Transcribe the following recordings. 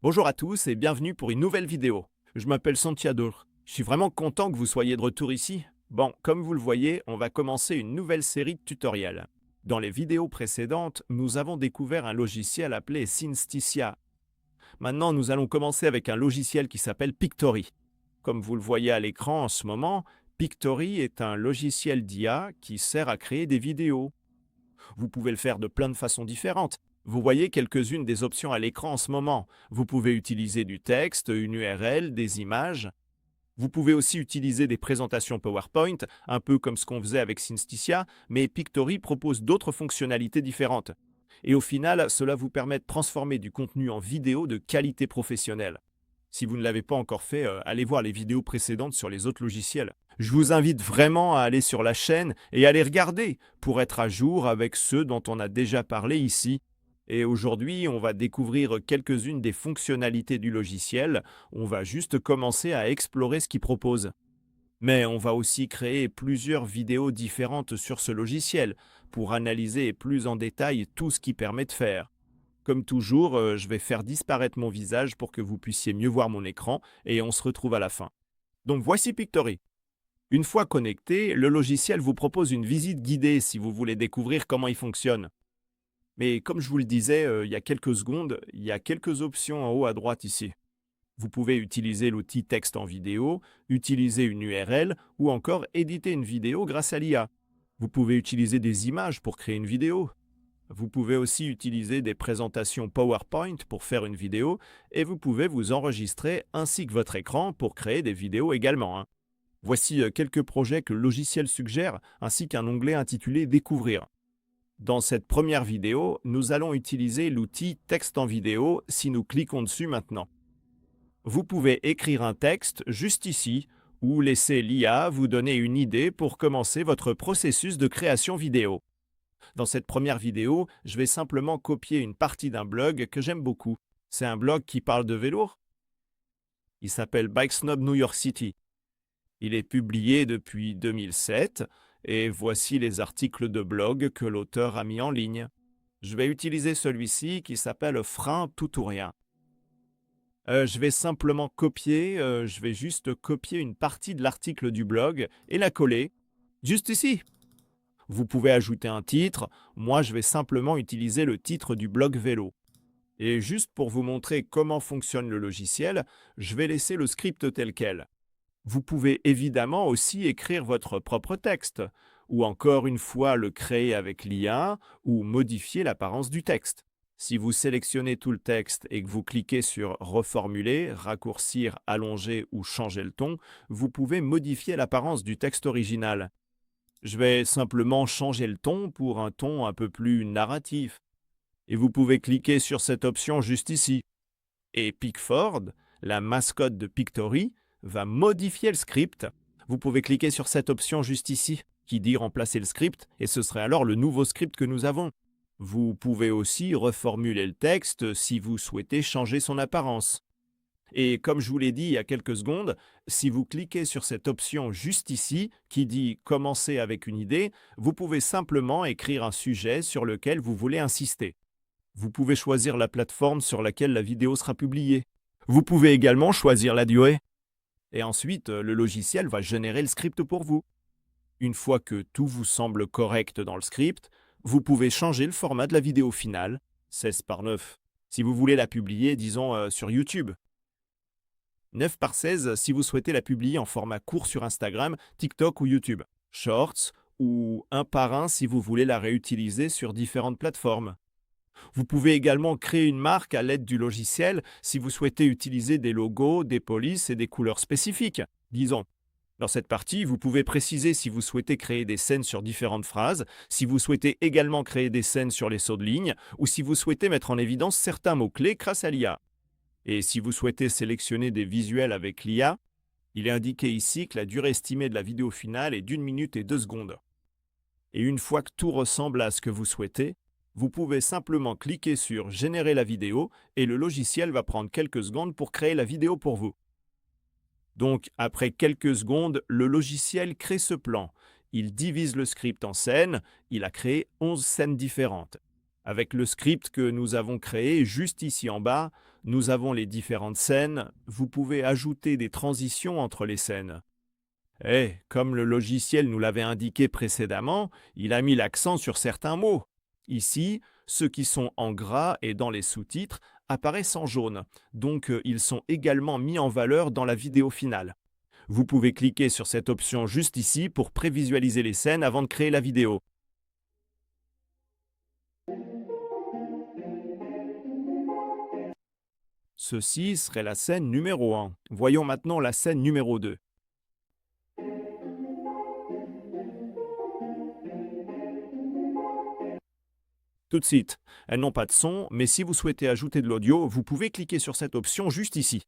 Bonjour à tous et bienvenue pour une nouvelle vidéo. Je m'appelle Santiago. Je suis vraiment content que vous soyez de retour ici. Bon, comme vous le voyez, on va commencer une nouvelle série de tutoriels. Dans les vidéos précédentes, nous avons découvert un logiciel appelé Synsticia. Maintenant, nous allons commencer avec un logiciel qui s'appelle Pictory. Comme vous le voyez à l'écran en ce moment, Pictory est un logiciel d'IA qui sert à créer des vidéos. Vous pouvez le faire de plein de façons différentes. Vous voyez quelques-unes des options à l'écran en ce moment. Vous pouvez utiliser du texte, une URL, des images. Vous pouvez aussi utiliser des présentations PowerPoint, un peu comme ce qu'on faisait avec Synsticia, mais Pictory propose d'autres fonctionnalités différentes. Et au final, cela vous permet de transformer du contenu en vidéo de qualité professionnelle. Si vous ne l'avez pas encore fait, allez voir les vidéos précédentes sur les autres logiciels. Je vous invite vraiment à aller sur la chaîne et à les regarder pour être à jour avec ceux dont on a déjà parlé ici. Et aujourd'hui, on va découvrir quelques-unes des fonctionnalités du logiciel. On va juste commencer à explorer ce qu'il propose. Mais on va aussi créer plusieurs vidéos différentes sur ce logiciel pour analyser plus en détail tout ce qu'il permet de faire. Comme toujours, je vais faire disparaître mon visage pour que vous puissiez mieux voir mon écran et on se retrouve à la fin. Donc voici Pictory. Une fois connecté, le logiciel vous propose une visite guidée si vous voulez découvrir comment il fonctionne. Mais comme je vous le disais il y a quelques secondes, il y a quelques options en haut à droite ici. Vous pouvez utiliser l'outil texte en vidéo, utiliser une URL ou encore éditer une vidéo grâce à l'IA. Vous pouvez utiliser des images pour créer une vidéo. Vous pouvez aussi utiliser des présentations PowerPoint pour faire une vidéo et vous pouvez vous enregistrer ainsi que votre écran pour créer des vidéos également. Voici quelques projets que le logiciel suggère ainsi qu'un onglet intitulé Découvrir. Dans cette première vidéo, nous allons utiliser l'outil texte en vidéo si nous cliquons dessus maintenant. Vous pouvez écrire un texte juste ici ou laisser l'IA vous donner une idée pour commencer votre processus de création vidéo. Dans cette première vidéo, je vais simplement copier une partie d'un blog que j'aime beaucoup. C'est un blog qui parle de vélo. Il s'appelle Bike Snob New York City. Il est publié depuis 2007 et voici les articles de blog que l'auteur a mis en ligne. Je vais utiliser celui-ci qui s'appelle Frein tout ou rien. Je vais simplement je vais juste copier une partie de l'article du blog et la coller juste ici. Vous pouvez ajouter un titre, moi je vais simplement utiliser le titre du blog vélo. Et juste pour vous montrer comment fonctionne le logiciel, je vais laisser le script tel quel. Vous pouvez évidemment aussi écrire votre propre texte, ou encore une fois le créer avec l'IA, ou modifier l'apparence du texte. Si vous sélectionnez tout le texte et que vous cliquez sur Reformuler, raccourcir, allonger ou changer le ton, vous pouvez modifier l'apparence du texte original. Je vais simplement changer le ton pour un ton un peu plus narratif. Et vous pouvez cliquer sur cette option juste ici. Et Pickford, la mascotte de Pictory, va modifier le script. Vous pouvez cliquer sur cette option juste ici, qui dit remplacer le script, et ce serait alors le nouveau script que nous avons. Vous pouvez aussi reformuler le texte si vous souhaitez changer son apparence. Et comme je vous l'ai dit il y a quelques secondes, si vous cliquez sur cette option juste ici, qui dit « Commencer avec une idée », vous pouvez simplement écrire un sujet sur lequel vous voulez insister. Vous pouvez choisir la plateforme sur laquelle la vidéo sera publiée. Vous pouvez également choisir la durée. Et ensuite, le logiciel va générer le script pour vous. Une fois que tout vous semble correct dans le script, vous pouvez changer le format de la vidéo finale, 16 par 9, si vous voulez la publier, disons, sur YouTube. 9 par 16 si vous souhaitez la publier en format court sur Instagram, TikTok ou YouTube. Shorts ou 1 par 1 si vous voulez la réutiliser sur différentes plateformes. Vous pouvez également créer une marque à l'aide du logiciel si vous souhaitez utiliser des logos, des polices et des couleurs spécifiques, disons. Dans cette partie, vous pouvez préciser si vous souhaitez créer des scènes sur différentes phrases, si vous souhaitez également créer des scènes sur les sauts de ligne, ou si vous souhaitez mettre en évidence certains mots-clés grâce à l'IA. Et si vous souhaitez sélectionner des visuels avec l'IA, il est indiqué ici que la durée estimée de la vidéo finale est d'1 minute et 2 secondes. Et une fois que tout ressemble à ce que vous souhaitez, vous pouvez simplement cliquer sur « Générer la vidéo » et le logiciel va prendre quelques secondes pour créer la vidéo pour vous. Donc, après quelques secondes, le logiciel crée ce plan. Il divise le script en scènes, il a créé 11 scènes différentes. Avec le script que nous avons créé juste ici en bas, Nous avons les différentes scènes, vous pouvez ajouter des transitions entre les scènes. Et, comme le logiciel nous l'avait indiqué précédemment, il a mis l'accent sur certains mots. Ici, ceux qui sont en gras et dans les sous-titres apparaissent en jaune, donc ils sont également mis en valeur dans la vidéo finale. Vous pouvez cliquer sur cette option juste ici pour prévisualiser les scènes avant de créer la vidéo. Ceci serait la scène numéro 1. Voyons maintenant la scène numéro 2. Tout de suite, elles n'ont pas de son, mais si vous souhaitez ajouter de l'audio, vous pouvez cliquer sur cette option juste ici.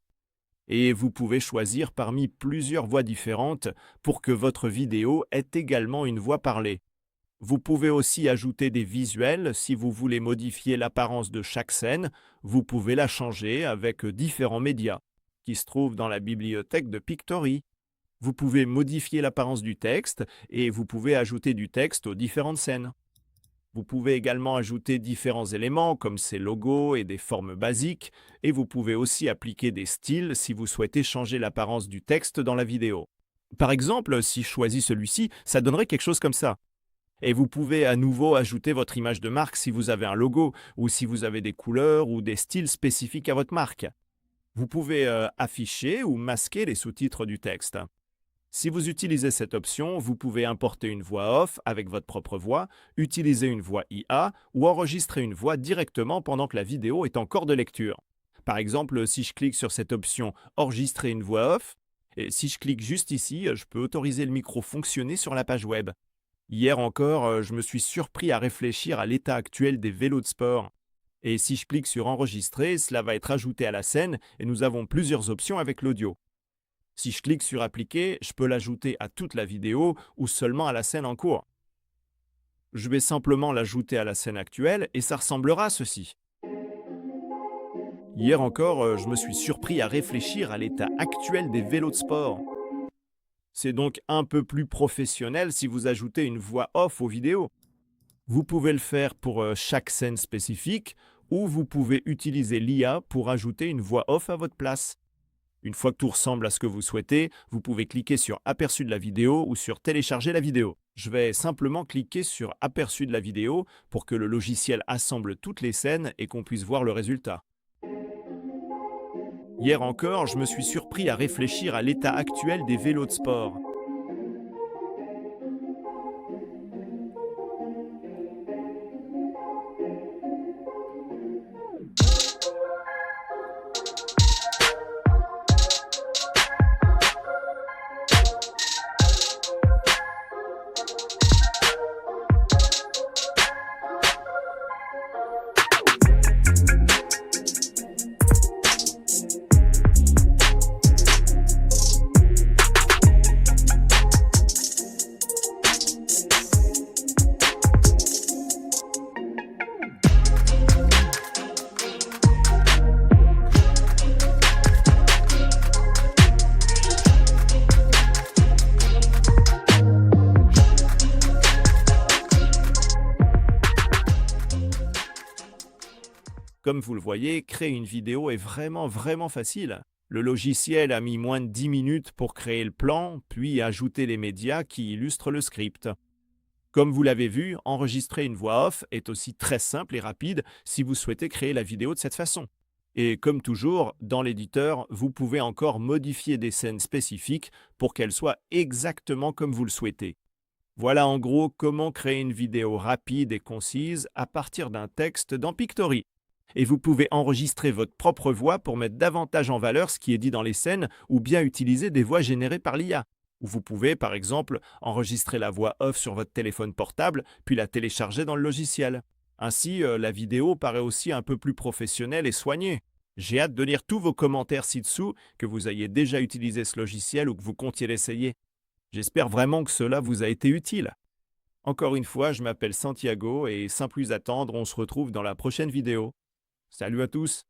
Et vous pouvez choisir parmi plusieurs voix différentes pour que votre vidéo ait également une voix parlée. Vous pouvez aussi ajouter des visuels si vous voulez modifier l'apparence de chaque scène. Vous pouvez la changer avec différents médias qui se trouvent dans la bibliothèque de Pictory. Vous pouvez modifier l'apparence du texte et vous pouvez ajouter du texte aux différentes scènes. Vous pouvez également ajouter différents éléments comme ces logos et des formes basiques et vous pouvez aussi appliquer des styles si vous souhaitez changer l'apparence du texte dans la vidéo. Par exemple, si je choisis celui-ci, ça donnerait quelque chose comme ça. Et vous pouvez à nouveau ajouter votre image de marque si vous avez un logo ou si vous avez des couleurs ou des styles spécifiques à votre marque. Vous pouvez afficher ou masquer les sous-titres du texte. Si vous utilisez cette option, vous pouvez importer une voix off avec votre propre voix, utiliser une voix IA ou enregistrer une voix directement pendant que la vidéo est encore de lecture. Par exemple, si je clique sur cette option « Enregistrer une voix off », et si je clique juste ici, je peux autoriser le micro fonctionner sur la page web. Hier encore, je me suis surpris à réfléchir à l'état actuel des vélos de sport. Et si je clique sur « Enregistrer », cela va être ajouté à la scène et nous avons plusieurs options avec l'audio. Si je clique sur « Appliquer », je peux l'ajouter à toute la vidéo ou seulement à la scène en cours. Je vais simplement l'ajouter à la scène actuelle et ça ressemblera à ceci. Hier encore, je me suis surpris à réfléchir à l'état actuel des vélos de sport. C'est donc un peu plus professionnel si vous ajoutez une voix off aux vidéos. Vous pouvez le faire pour chaque scène spécifique ou vous pouvez utiliser l'IA pour ajouter une voix off à votre place. Une fois que tout ressemble à ce que vous souhaitez, vous pouvez cliquer sur Aperçu de la vidéo ou sur Télécharger la vidéo. Je vais simplement cliquer sur Aperçu de la vidéo pour que le logiciel assemble toutes les scènes et qu'on puisse voir le résultat. Hier encore, je me suis surpris à réfléchir à l'état actuel des vélos de sport. Comme vous le voyez, créer une vidéo est vraiment facile. Le logiciel a mis moins de 10 minutes pour créer le plan, puis ajouter les médias qui illustrent le script. Comme vous l'avez vu, enregistrer une voix off est aussi très simple et rapide si vous souhaitez créer la vidéo de cette façon. Et comme toujours, dans l'éditeur, vous pouvez encore modifier des scènes spécifiques pour qu'elles soient exactement comme vous le souhaitez. Voilà en gros comment créer une vidéo rapide et concise à partir d'un texte dans Pictory. Et vous pouvez enregistrer votre propre voix pour mettre davantage en valeur ce qui est dit dans les scènes ou bien utiliser des voix générées par l'IA. Ou vous pouvez, par exemple, enregistrer la voix off sur votre téléphone portable puis la télécharger dans le logiciel. Ainsi, la vidéo paraît aussi un peu plus professionnelle et soignée. J'ai hâte de lire tous vos commentaires ci-dessous, que vous ayez déjà utilisé ce logiciel ou que vous comptiez l'essayer. J'espère vraiment que cela vous a été utile. Encore une fois, je m'appelle Santiago et sans plus attendre, on se retrouve dans la prochaine vidéo. Salut à tous!